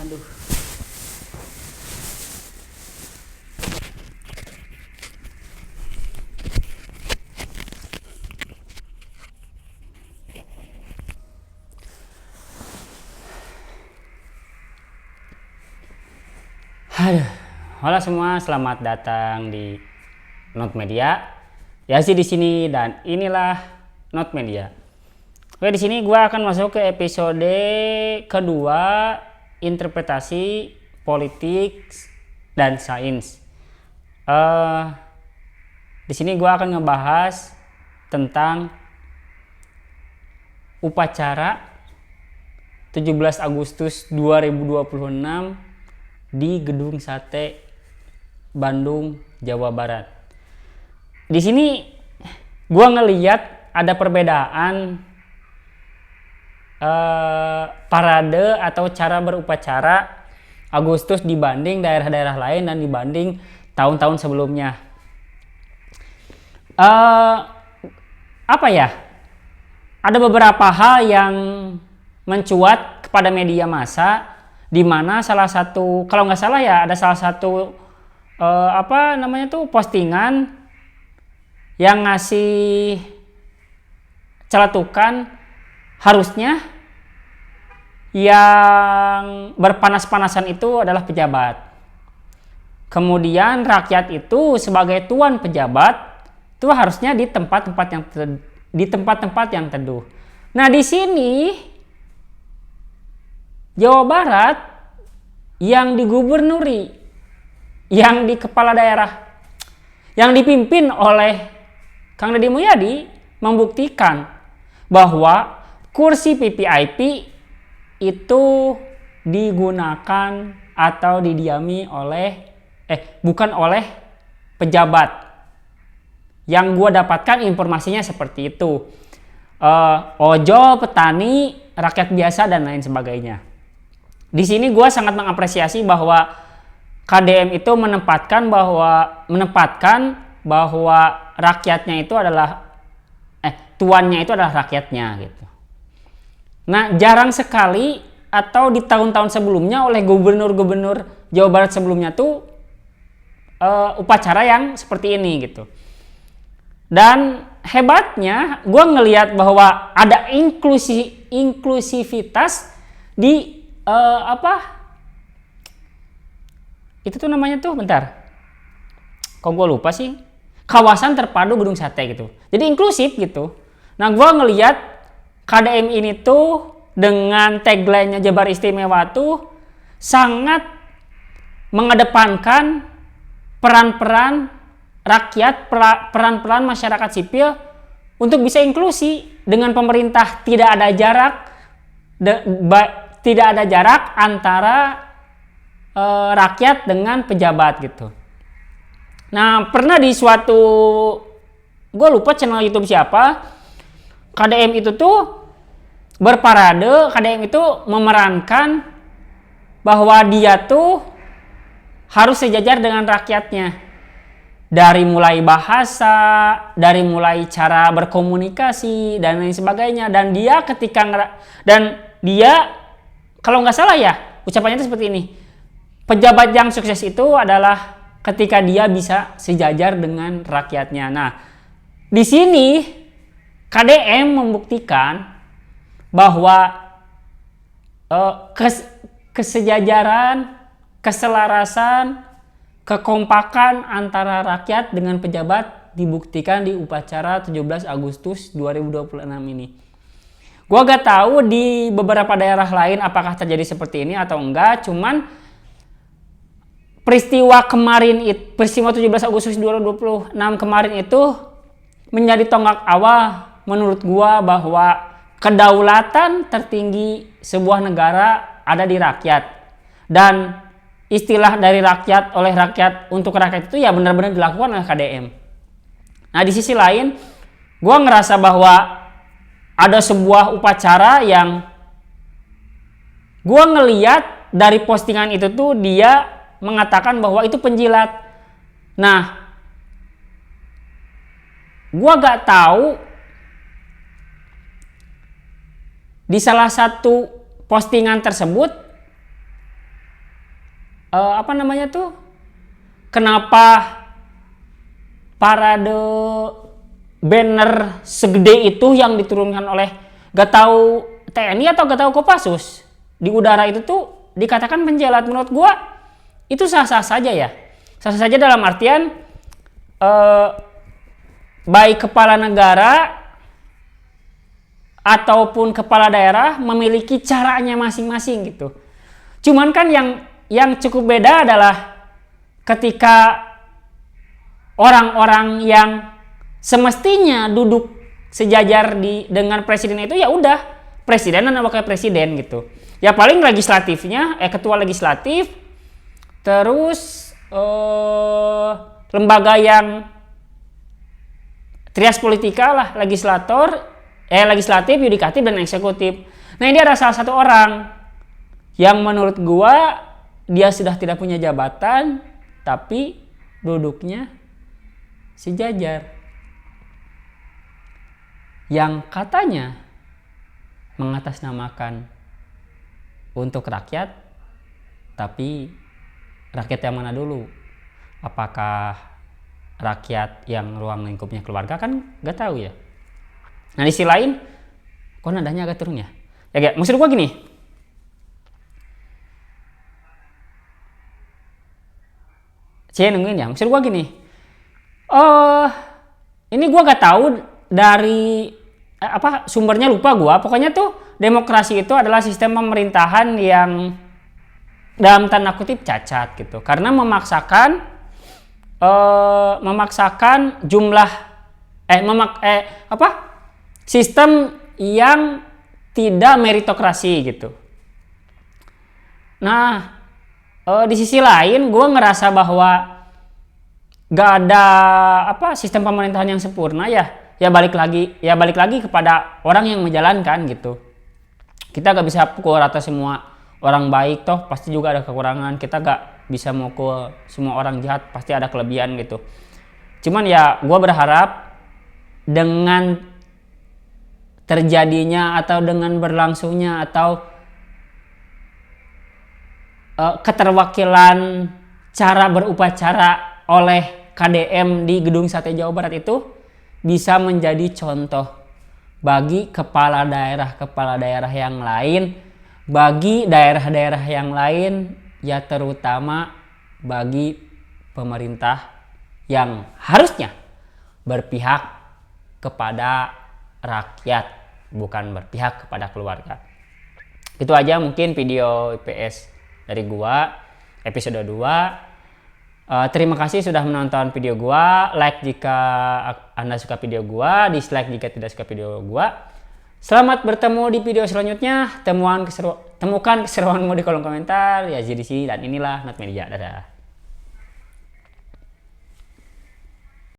Aduh. Aduh. Halo semua, selamat datang di Not Media. Ya sih di sini dan inilah Not Media. Oke, di sini gua akan masuk ke episode kedua, interpretasi politik dan sains. Di sini gua akan ngebahas tentang upacara 17 Agustus 2026 di Gedung Sate Bandung, Jawa Barat. Di sini gua ngeliat ada perbedaan parade atau cara berupacara Agustus dibanding daerah-daerah lain dan dibanding tahun-tahun sebelumnya. Apa ya? Ada beberapa hal yang mencuat kepada media massa, di mana salah satu, kalau nggak salah ya, ada salah satu postingan yang ngasih celetukan harusnya yang berpanas-panasan itu adalah pejabat. Kemudian rakyat itu sebagai tuan pejabat itu harusnya di tempat-tempat yang teduh. Nah, di sini Jawa Barat yang digubernuri, yang di kepala daerah, yang dipimpin oleh Kang Deddy Mulyadi membuktikan bahwa kursi VVIP itu digunakan atau didiami oleh bukan oleh pejabat. Yang gue dapatkan informasinya seperti itu. Ojol, petani, rakyat biasa dan lain sebagainya. Di sini gue sangat mengapresiasi bahwa KDM itu menempatkan bahwa rakyatnya itu adalah tuannya itu adalah rakyatnya gitu. Nah, jarang sekali atau di tahun-tahun sebelumnya oleh gubernur-gubernur Jawa Barat sebelumnya tuh upacara yang seperti ini gitu. Dan hebatnya gue ngelihat bahwa ada inklusivitas di itu tuh namanya tuh, bentar, kok gue lupa sih, kawasan terpadu Gedung Sate gitu. Jadi inklusif gitu. Nah, gue ngelihat KDM ini tuh dengan tagline-nya Jabar Istimewa tuh sangat mengedepankan peran-peran rakyat, peran-peran masyarakat sipil untuk bisa inklusi dengan pemerintah. Tidak ada jarak antara rakyat dengan pejabat gitu. Nah, pernah di suatu, gue lupa channel YouTube siapa, KDM itu tuh berparade, KDM itu memerankan bahwa dia tuh harus sejajar dengan rakyatnya. Dari mulai bahasa, dari mulai cara berkomunikasi dan lain sebagainya. Dan dia kalau nggak salah ya, ucapannya itu seperti ini. Pejabat yang sukses itu adalah ketika dia bisa sejajar dengan rakyatnya. Nah, di sini KDM membuktikan bahwa kesejajaran, keselarasan, kekompakan antara rakyat dengan pejabat dibuktikan di upacara 17 Agustus 2026 ini. Gua gak tahu di beberapa daerah lain apakah terjadi seperti ini atau enggak, cuman peristiwa 17 Agustus 2026 kemarin itu menjadi tonggak awal menurut gua bahwa kedaulatan tertinggi sebuah negara ada di rakyat. Dan istilah dari rakyat, oleh rakyat, untuk rakyat itu ya benar-benar dilakukan oleh KDM. Nah, di sisi lain gua ngerasa bahwa ada sebuah upacara yang gua ngeliat dari postingan itu tuh dia mengatakan bahwa itu penjilat. Nah, gua gak tahu di salah satu postingan tersebut apa namanya tuh, kenapa parade banner segede itu yang diturunkan oleh gak tahu TNI atau gak tahu Kopassus di udara itu tuh dikatakan penjilat. Menurut gua itu sah-sah saja ya, sah-sah saja dalam artian baik kepala negara ataupun kepala daerah memiliki caranya masing-masing gitu. Cuman kan yang cukup beda adalah ketika orang-orang yang semestinya duduk sejajar dengan presiden itu ya udah presiden dan wakil presiden gitu. Ya paling legislatifnya ketua legislatif, terus lembaga yang trias politika lah, legislatif, yudikatif dan eksekutif. Nah, ini ada salah satu orang yang menurut gua dia sudah tidak punya jabatan tapi duduknya sejajar, yang katanya mengatasnamakan untuk rakyat, tapi rakyat yang mana dulu? Apakah rakyat yang ruang lingkupnya keluarga? Kan gak tahu ya. Nah, di sisi lain kok nadanya agak turun ya? Ya kayak maksud gua gini, nungguin ya. Maksud gua gini, ini gua gak tahu dari sumbernya, lupa gua. Pokoknya tuh demokrasi itu adalah sistem pemerintahan yang dalam tanda kutip cacat gitu, karena memaksakan jumlah sistem yang tidak meritokrasi gitu. Nah, di sisi lain gue ngerasa bahwa gak ada sistem pemerintahan yang sempurna ya balik lagi kepada orang yang menjalankan gitu. Kita gak bisa pukul rata semua orang baik, toh pasti juga ada kekurangan. Kita gak bisa mukul semua orang jahat, pasti ada kelebihan gitu. Cuman ya gue berharap dengan terjadinya atau dengan berlangsungnya atau keterwakilan cara berupacara oleh KDM di Gedung Sate Jawa Barat itu bisa menjadi contoh bagi kepala daerah yang lain, bagi daerah-daerah yang lain, ya terutama bagi pemerintah yang harusnya berpihak kepada rakyat, bukan berpihak kepada keluarga. Itu aja mungkin video IPS dari gua episode 2. Terima kasih sudah menonton video gua. Like jika Anda suka video gua, dislike jika tidak suka video gua. Selamat bertemu di video selanjutnya. Temukan keseruanmu di kolom komentar. Ya, jadi dan inilah Not Media. Dadah.